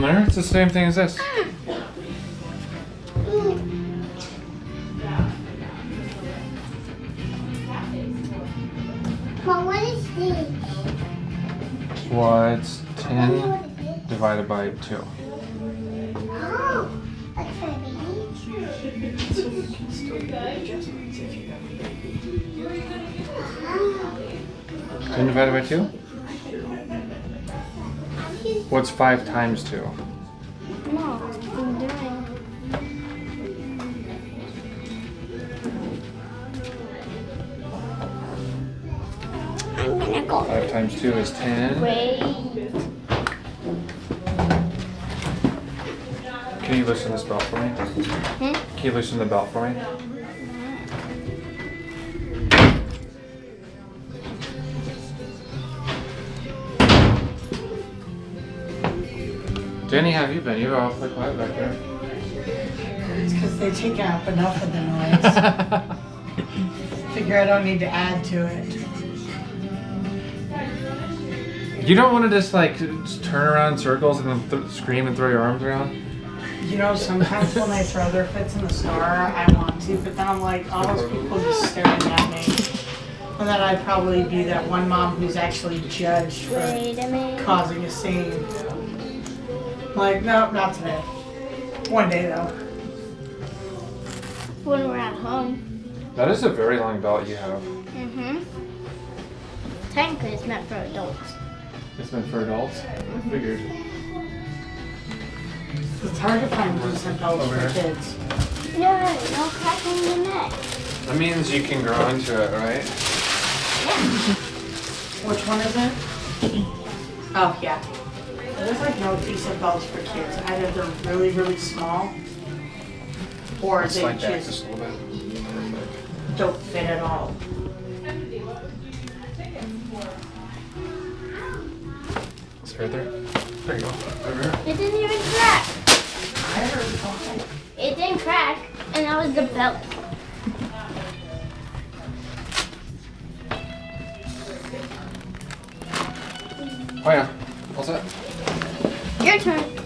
on there. It's the same thing as this. Mom, what is this? What's 10 divided by 2? Oh, that's funny. So you can still do adjustments if you have a baby. 10 divided by 2? What's 5 times 2? No, I'm doing. I'm gonna go. 5 times 2 is 10. Wait. Can you loosen this belt for me? Can you loosen the belt for me? Danny, how have you been? You're awfully quiet back there. It's because they take out enough of the noise. Figure I don't need to add to it. You don't want to just like just turn around in circles and then scream and throw your arms around? You know, sometimes when they throw their fits in the store, I want to, but then I'm like, all those people just staring at me. And then I'd probably be that one mom who's actually judged for Wait a minute. causing a scene. Like, no, not today. One day though. When we're at home. That is a very long belt you have. Technically, it's meant for adults. It's meant for adults? Figured. It's hard to find decent belts Over for here. kids. Yeah, no cracking in the neck. That means you can grow into it, right? Which one is it? Oh, yeah. There's like no decent belts for kids. Either they're really, really small, or they Slide back just just a little bit. Perfect. don't fit at all. It's right there. There you go. Over here. It didn't even crack. I heard something. It didn't crack, and that was the belt. Oh yeah. All set. Your turn.